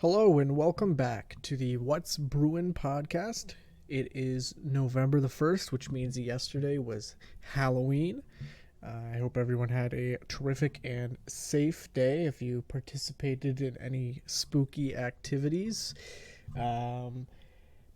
Hello and welcome back to the What's Bruin podcast. It is November the 1st, which means yesterday was Halloween. I hope everyone had a terrific and safe day if you participated in any spooky activities. But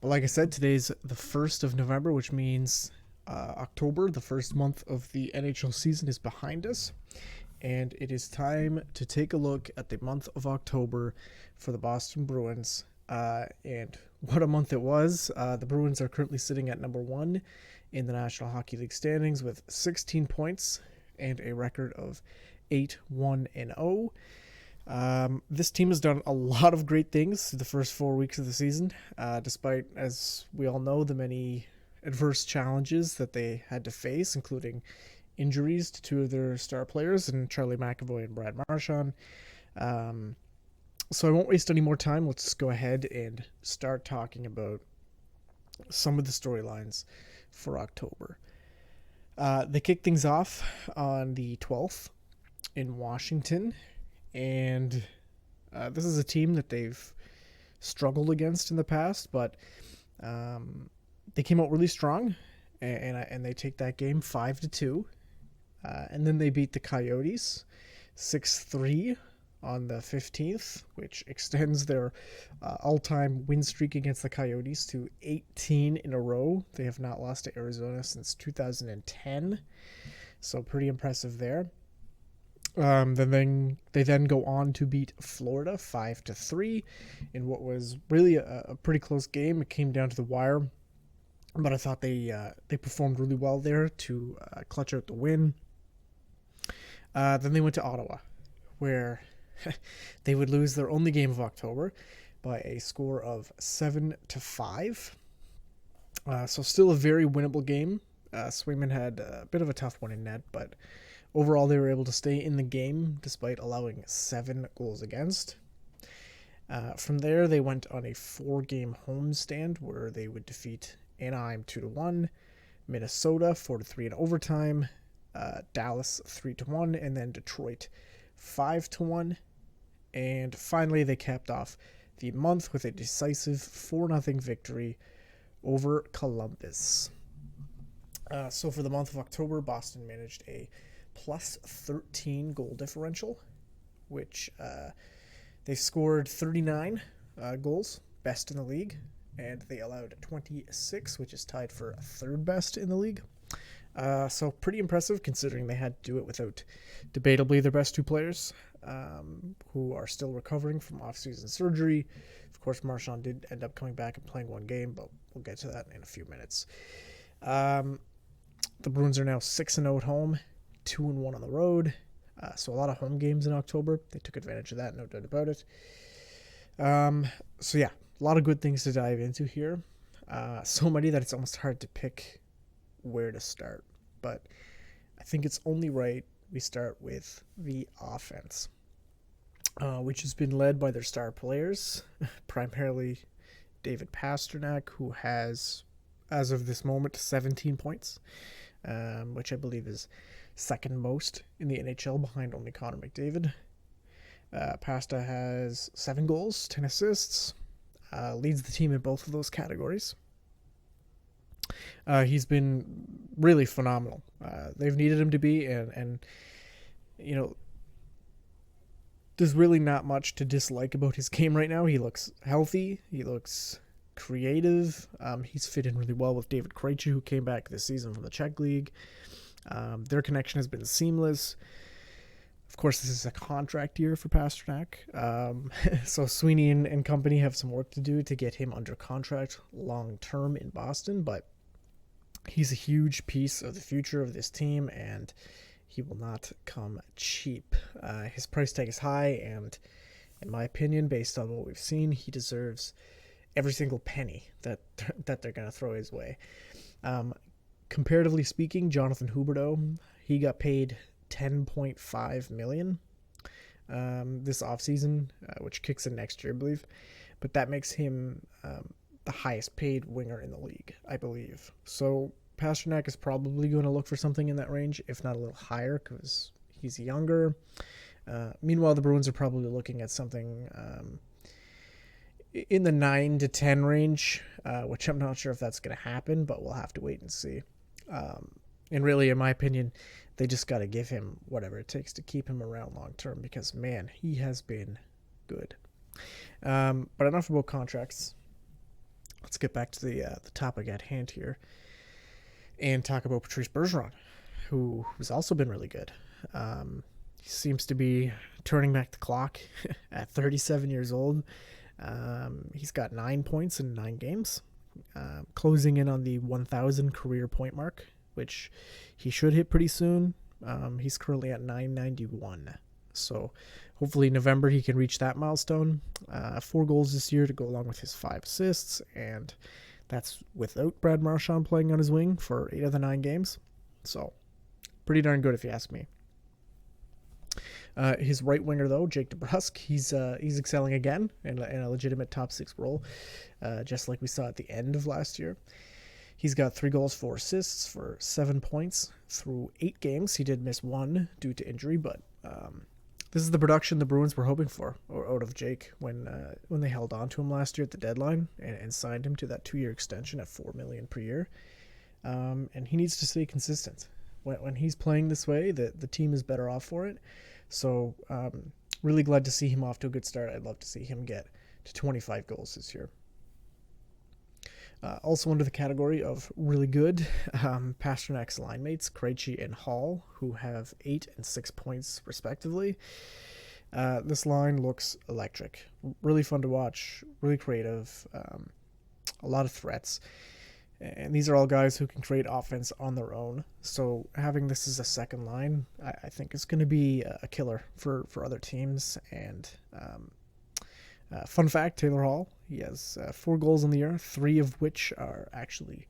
like I said, today's the 1st of November, which means October, the first month of the NHL season, is behind us. And it is time to take a look at the month of October for the Boston Bruins. And what a month it was. The Bruins are currently sitting at number one in the National Hockey League standings with 16 points and a record of 8-1-0. This team has done a lot of great things the first 4 weeks of the season, despite, as we all know, the many adverse challenges that they had to face, including injuries to two of their star players, and Charlie McAvoy and Brad Marchand. So I won't waste any more time. Let's go ahead and start talking about some of the storylines for October. They kicked things off on the 12th in Washington, and this is a team that they've struggled against in the past, but they came out really strong, and they take that game 5-2. And then they beat the Coyotes 6-3 on the 15th, which extends their all-time win streak against the Coyotes to 18 in a row. They have not lost to Arizona since 2010, so pretty impressive there. Then they go on to beat Florida 5-3 in what was really a pretty close game. It came down to the wire, but I thought they performed really well there to clutch out the win. Then they went to Ottawa, where they would lose their only game of October by a score of 7-5. So still a very winnable game. Swayman had a bit of a tough one in net, but overall they were able to stay in the game despite allowing 7 goals against. From there, they went on a 4-game homestand where they would defeat Anaheim 2-1, Minnesota 4-3 in overtime, Dallas 3-1, and then Detroit 5-1. And finally, they capped off the month with a decisive 4-0 victory over Columbus. So for the month of October, Boston managed a plus 13 goal differential, which they scored 39 goals, best in the league, and they allowed 26, which is tied for third best in the league. So pretty impressive considering they had to do it without debatably their best two players, who are still recovering from off-season surgery. Of course, Marchand did end up coming back and playing one game, but we'll get to that in a few minutes. The Bruins are now 6-0 at home, 2-1 on the road. So a lot of home games in October. They took advantage of that, no doubt about it. So yeah, a lot of good things to dive into here. So many that it's almost hard to pick where to start. But I think it's only right we start with the offense, which has been led by their star players, primarily David Pastrnak, who has, as of this moment, 17 points, which I believe is second most in the NHL behind only Connor McDavid. Pasta has 7 goals, 10 assists, leads the team in both of those categories. He's been really phenomenal. They've needed him to be, and you know, there's really not much to dislike about his game right now. He looks healthy. He looks creative. He's fit in really well with David Krejci, who came back this season from the Czech League. Their connection has been seamless. Of course, this is a contract year for Pastrnak, so Sweeney and company have some work to do to get him under contract long-term in Boston, but he's a huge piece of the future of this team, and he will not come cheap. His price tag is high, and in my opinion, based on what we've seen, he deserves every single penny that they're going to throw his way. Comparatively speaking, Jonathan Huberdeau, he got paid $10.5 million this offseason, which kicks in next year, I believe. But that makes him the highest paid winger in the league, I believe. So Pastrnak is probably going to look for something in that range, if not a little higher, because he's younger. Meanwhile, the Bruins are probably looking at something in the 9 to 10 range, which I'm not sure if that's going to happen, but we'll have to wait and see. And really, in my opinion, they just got to give him whatever it takes to keep him around long term because, man, he has been good. But enough about contracts. Let's get back to the topic at hand here and talk about Patrice Bergeron, who's also been really good. He seems to be turning back the clock at 37 years old. He's got 9 points in 9 games, closing in on the 1,000 career point mark, which he should hit pretty soon. He's currently at 991. So hopefully November he can reach that milestone. 4 goals this year to go along with his 5 assists, and that's without Brad Marchand playing on his wing for 8 of the 9 games. So pretty darn good if you ask me. His right winger, though, Jake DeBrusk, he's excelling again in a legitimate top 6 role, just like we saw at the end of last year. He's got 3 goals, 4 assists for 7 points through 8 games. He did miss 1 due to injury, but this is the production the Bruins were hoping for out of Jake when they held on to him last year at the deadline and signed him to that 2-year extension at $4 million per year. And he needs to stay consistent. When he's playing this way, the team is better off for it. So really glad to see him off to a good start. I'd love to see him get to 25 goals this year. Also under the category of really good, Pasternak's line mates, Krejci and Hall, who have 8 and 6 points respectively. This line looks electric. Really fun to watch, really creative, a lot of threats. And these are all guys who can create offense on their own. So having this as a second line, I think is going to be a killer for other teams. And fun fact, Taylor Hall, he has 4 goals in the year, 3 of which are actually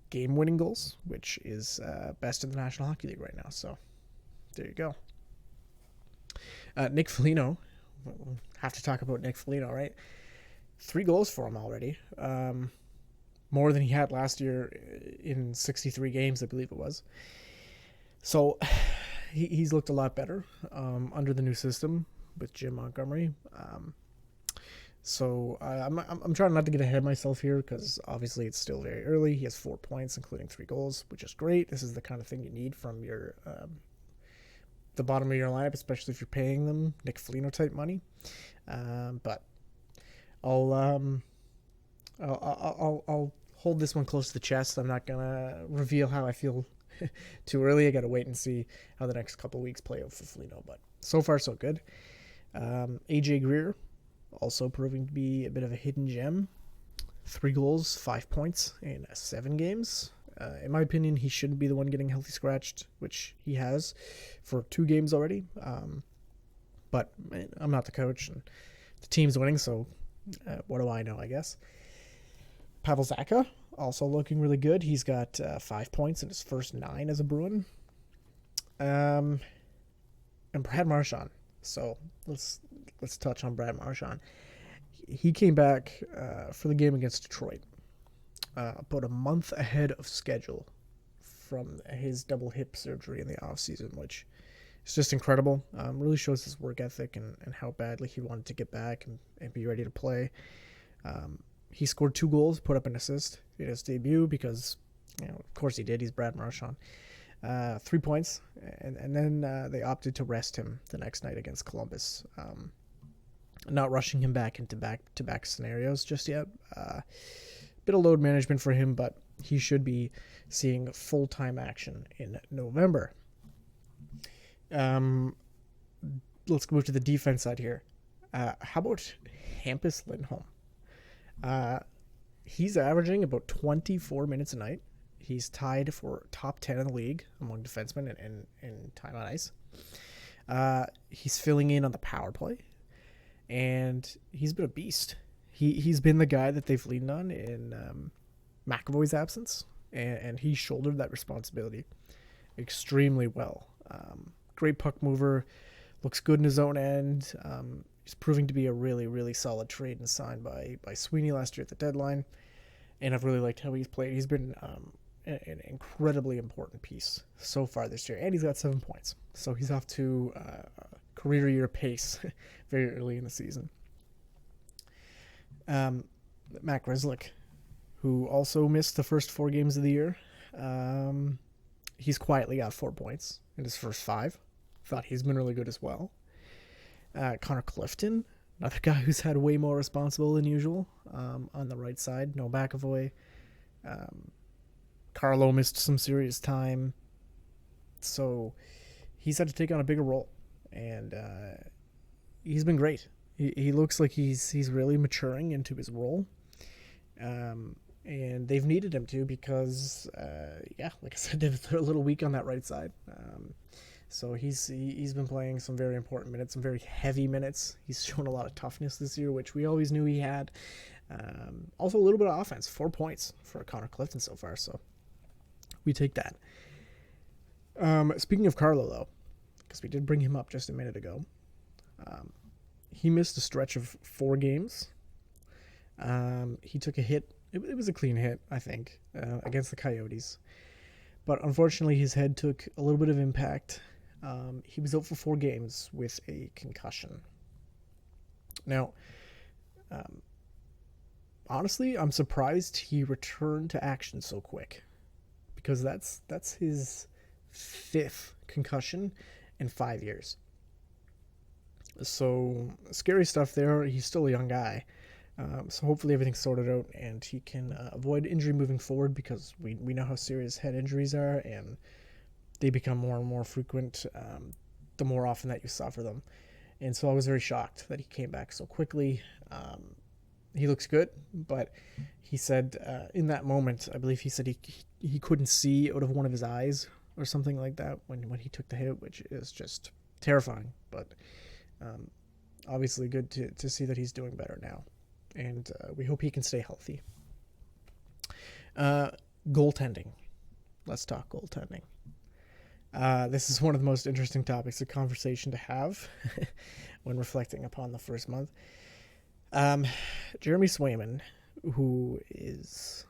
game-winning goals, which is best in the National Hockey League right now. So there you go. Nick Foligno, we'll have to talk about Nick Foligno, right? 3 goals for him already. More than he had last year in 63 games, I believe it was. So he's looked a lot better under the new system with Jim Montgomery. So I'm trying not to get ahead of myself here because obviously it's still very early. He has 4 points, including 3 goals, which is great. This is the kind of thing you need from your the bottom of your lineup, especially if you're paying them Nick Foligno type money. But I'll hold this one close to the chest. I'm not gonna reveal how I feel too early. I gotta wait and see how the next couple weeks play out for Foligno. But so far so good. AJ Greer, also proving to be a bit of a hidden gem. 3 goals, 5 points in 7 games. In my opinion, he shouldn't be the one getting healthy scratched, which he has for 2 games already. But I'm not the coach, and the team's winning, so what do I know, I guess. Pavel Zacha, also looking really good. He's got 5 points in his first 9 as a Bruin. And Brad Marchand. So let's touch on Brad Marchand. He came back for the game against Detroit about a month ahead of schedule from his double hip surgery in the offseason, which is just incredible. Really shows his work ethic and how badly he wanted to get back and be ready to play. He scored 2 goals, put up an assist in his debut because, of course he did. He's Brad Marchand. 3 points, and then they opted to rest him the next night against Columbus. Not rushing him back into back-to-back scenarios just yet. Bit of load management for him, but he should be seeing full-time action in November. Let's move to the defense side here. How about Hampus Lindholm? He's averaging about 24 minutes a night. He's tied for top 10 in the league among defensemen in time on ice. He's filling in on the power play, and he's been a beast. He's been the guy that they've leaned on in McAvoy's absence, and he shouldered that responsibility extremely well. Great puck mover, looks good in his own end. He's proving to be a really, really solid trade and signed by Sweeney last year at the deadline, and I've really liked how he's played. He's been an incredibly important piece so far this year, and he's got 7 points, so he's off to career year pace very early in the season. Matt Grzelcyk, who also missed the first 4 games of the year. He's quietly got 4 points in his first 5. Thought he's been really good as well. Connor Clifton, another guy who's had way more responsible than usual on the right side. No McAvoy. Carlo missed some serious time. So he's had to take on a bigger role. And he's been great. He looks like he's really maturing into his role. And they've needed him to because, like I said, they're a little weak on that right side. So he's been playing some very important minutes, some very heavy minutes. He's shown a lot of toughness this year, which we always knew he had. Also a little bit of offense, 4 points for Connor Clifton so far, so we take that. Speaking of Carlo, though, because we did bring him up just a minute ago, he missed a stretch of 4 games. He took a hit. It was a clean hit, I think, against the Coyotes. But unfortunately, his head took a little bit of impact. He was out for 4 games with a concussion. Now, honestly, I'm surprised he returned to action so quick, because that's his 5th concussion in 5 years. So scary stuff there. He's still a young guy. So hopefully everything's sorted out and he can avoid injury moving forward, because we know how serious head injuries are, and they become more and more frequent the more often that you suffer them. And so I was very shocked that he came back so quickly. He looks good, but he said in that moment, I believe he said he couldn't see out of one of his eyes or something like that when he took the hit, which is just terrifying. But obviously good to see that he's doing better now. And we hope he can stay healthy. Goaltending. Let's talk goaltending. This is one of the most interesting topics of conversation to have when reflecting upon the first month. Jeremy Swayman, who is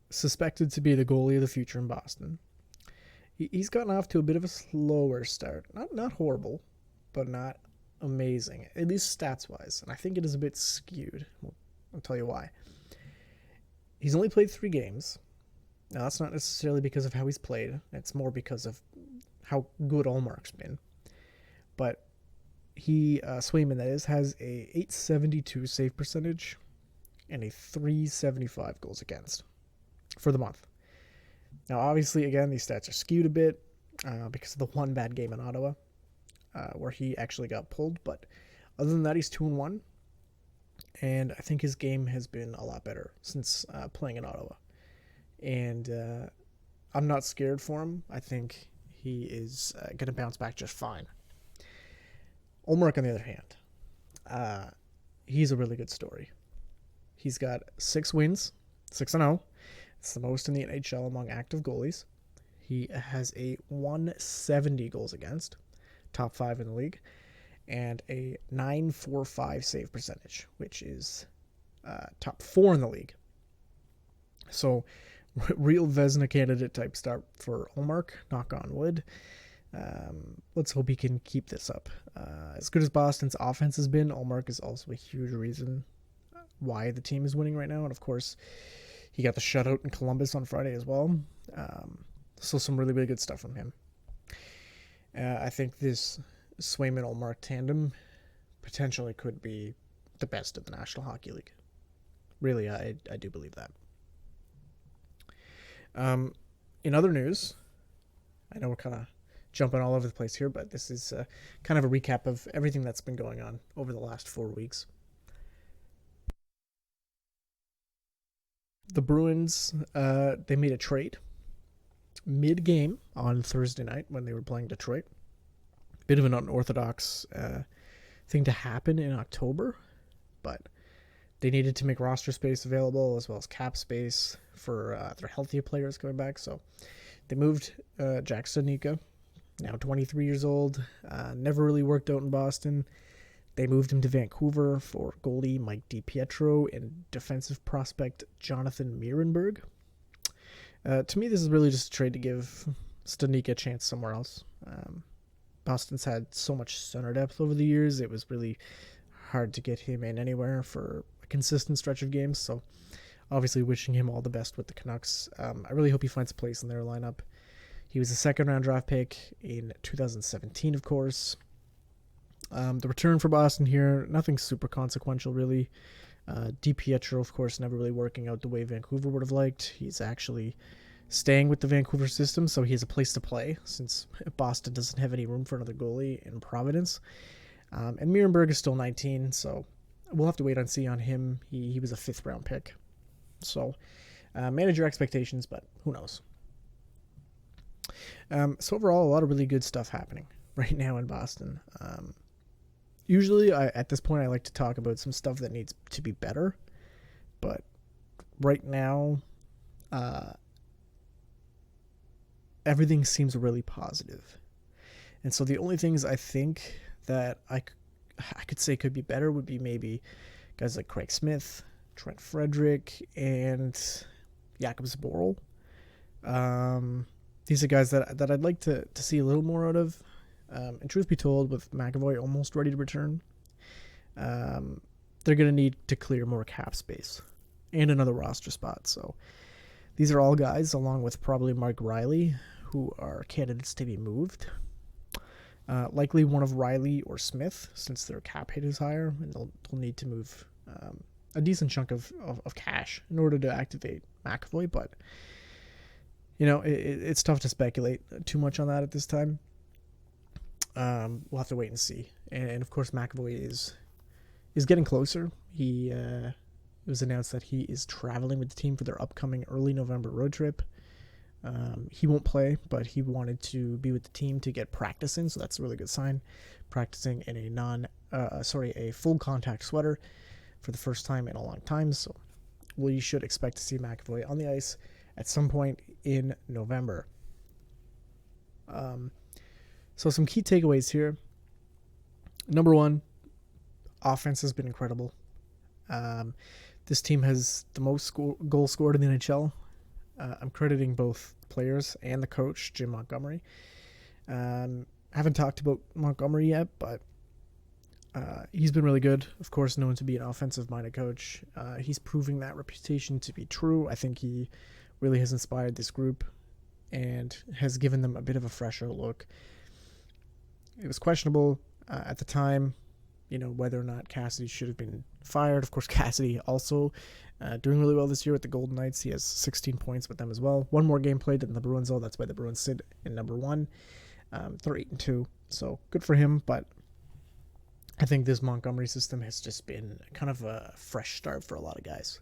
suspected to be the goalie of the future in Boston, he's gotten off to a bit of a slower start. Not horrible, but not amazing, at least stats-wise. And I think it is a bit skewed. I'll tell you why. He's only played 3 games. Now, that's not necessarily because of how he's played. It's more because of how good Ullmark's been. But Swayman, that is, has a .872 save percentage and a .375 goals against for the month. Now, obviously, again, these stats are skewed a bit because of the one bad game in Ottawa where he actually got pulled. But other than that, he's 2-1. And I think his game has been a lot better since playing in Ottawa. And I'm not scared for him. I think he is going to bounce back just fine. Ullmark, on the other hand, he's a really good story. He's got 6 wins, 6-0. It's the most in the NHL among active goalies. He has a .170 goals against, top 5 in the league, and a .945 save percentage, which is top 4 in the league. So, real Vezina candidate type start for Ullmark, knock on wood. Let's hope he can keep this up. As good as Boston's offense has been, Ullmark is also a huge reason why the team is winning right now. And of course, he got the shutout in Columbus on Friday as well. So some really, really good stuff from him. I think this Swayman-Ullmark tandem potentially could be the best in the National Hockey League. Really, I do believe that. In other news, I know we're kind of jumping all over the place here, but this is kind of a recap of everything that's been going on over the last 4 weeks. The Bruins, they made a trade mid-game on Thursday night when they were playing Detroit. Bit of an unorthodox thing to happen in October, but they needed to make roster space available as well as cap space for their healthier players coming back. So they moved Jack Studnicka, now 23 years old, never really worked out in Boston. They moved him to Vancouver for goalie Mike DiPietro and defensive prospect Jonathan Mierenberg. To me, this is really just a trade to give Studnicka a chance somewhere else. Boston's had so much center depth over the years. It was really hard to get him in anywhere for a consistent stretch of games. So obviously wishing him all the best with the Canucks. I really hope he finds a place in their lineup. He was a second-round draft pick in 2017, of course. The return for Boston here, nothing super consequential, really. DiPietro, of course, never really working out the way Vancouver would have liked. He's actually staying with the Vancouver system, so he has a place to play since Boston doesn't have any room for another goalie in Providence. And Mierenberg is still 19, so we'll have to wait and see on him. He was a 5th-round pick. So manage your expectations, but who knows. So overall, a lot of really good stuff happening right now in Boston. Usually, at this point, I like to talk about some stuff that needs to be better. But right now, everything seems really positive. And so the only things I think that I could say could be better would be maybe guys like Craig Smith, Trent Frederick, and Jakub Zboril. These are guys that I'd like to see a little more out of. And truth be told, with McAvoy almost ready to return, they're going to need to clear more cap space and another roster spot. So these are all guys, along with probably Mark Riley, who are candidates to be moved. Likely one of Riley or Smith, since their cap hit is higher, and they'll need to move a decent chunk of cash in order to activate McAvoy. But, it's tough to speculate too much on that at this time. We'll have to wait and see. And of course, McAvoy is getting closer. It was announced that he is traveling with the team for their upcoming early November road trip. He won't play, but he wanted to be with the team to get practice in, so that's a really good sign. Practicing in a full contact sweater for the first time in a long time. So we should expect to see McAvoy on the ice at some point in November. So some key takeaways here. Number one, offense has been incredible. This team has the most goals scored in the NHL. I'm crediting both players and the coach, Jim Montgomery. Haven't talked about Montgomery yet, but he's been really good. Of course, known to be an offensive-minded coach. He's proving that reputation to be true. I think he really has inspired this group and has given them a bit of a fresher look. It was questionable at the time, whether or not Cassidy should have been fired. Of course, Cassidy also doing really well this year with the Golden Knights. He has 16 points with them as well. One more game played than the Bruins, though. That's why the Bruins sit in number 1. They're 8-2, so good for him. But I think this Montgomery system has just been kind of a fresh start for a lot of guys.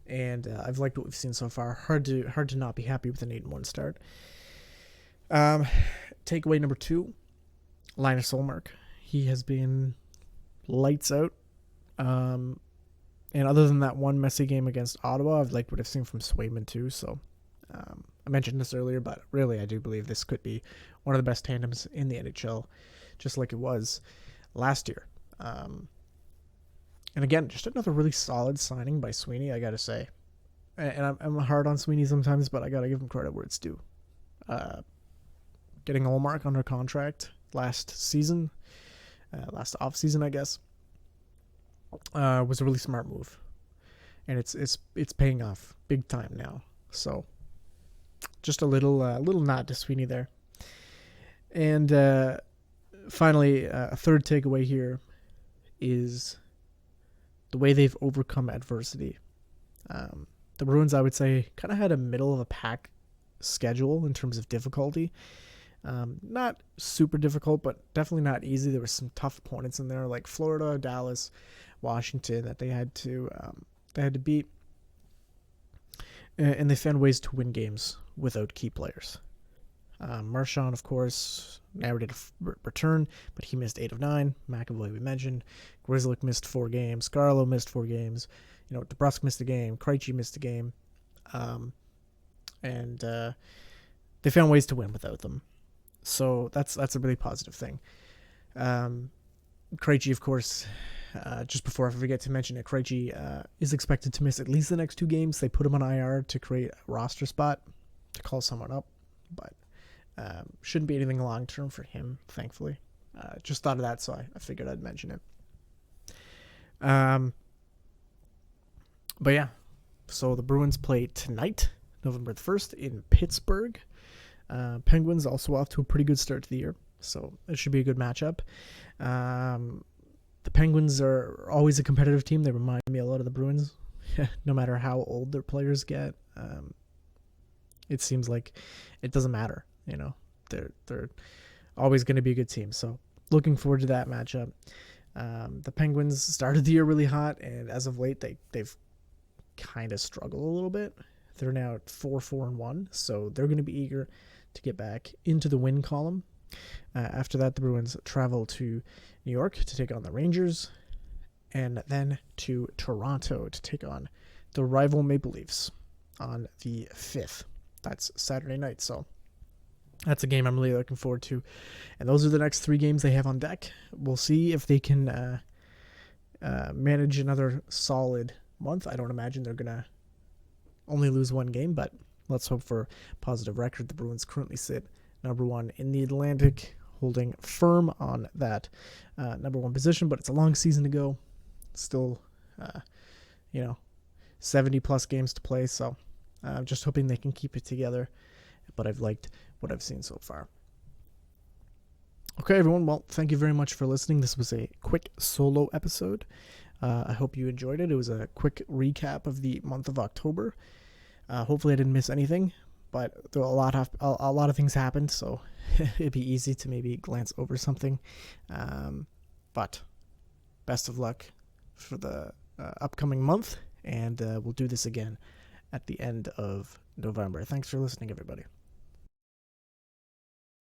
And I've liked what we've seen so far. Hard to not be happy with an 8-1 start. Takeaway number 2. Linus Ullmark. He has been lights out. And other than that one messy game against Ottawa, I've liked what I've seen from Swayman too. So I mentioned this earlier, but really I do believe this could be one of the best tandems in the NHL, just like it was last year. And again, just another really solid signing by Sweeney, I got to say. And I'm hard on Sweeney sometimes, but I got to give him credit where it's due. Getting Ullmark under contract last off season, I guess, was a really smart move, and it's paying off big time now. So, just a little nod to Sweeney there. And finally, a third takeaway here is the way they've overcome adversity. The Bruins, I would say, kind of had a middle of a pack schedule in terms of difficulty. Not super difficult, but definitely not easy. There were some tough opponents in there, like Florida, Dallas, Washington, that they had to beat, and they found ways to win games without key players. Marchand, of course, now ready to return, but he missed 8 of 9. McAvoy, we mentioned. Grzelcyk missed 4 games. Scarlo missed 4 games. DeBrusk missed a game. Krejci missed a game. And they found ways to win without them. So that's a really positive thing. Krejci, of course, just before I forget to mention it, Krejci is expected to miss at least the next 2 games. They put him on IR to create a roster spot to call someone up, but shouldn't be anything long-term for him, thankfully. Just thought of that, so I figured I'd mention it. But yeah, so the Bruins play tonight, November 1st, in Pittsburgh. Penguins also off to a pretty good start to the year, so it should be a good matchup. The Penguins are always a competitive team. They remind me a lot of the Bruins, no matter how old their players get. It seems like it doesn't matter. They're always going to be a good team. So looking forward to that matchup. The Penguins started the year really hot, and as of late, they've kind of struggled a little bit. They're now at 4-4-1, so they're going to be eager to get back into the win column. After that, the Bruins travel to New York to take on the Rangers, and then to Toronto to take on the rival Maple Leafs on the 5th. That's Saturday night, so that's a game I'm really looking forward to. And those are the next 3 games they have on deck. We'll see if they can manage another solid month. I don't imagine they're going to only lose 1 game, but let's hope for a positive record. The Bruins currently sit number 1 in the Atlantic, holding firm on that number 1 position, but it's a long season to go. Still, 70-plus games to play, so I'm just hoping they can keep it together, but I've liked what I've seen so far. Okay, everyone, well, thank you very much for listening. This was a quick solo episode. I hope you enjoyed it. It was a quick recap of the month of October. Hopefully I didn't miss anything, but there were a lot of things happened, so it'd be easy to maybe glance over something. But best of luck for the upcoming month, and we'll do this again at the end of November. Thanks for listening, everybody.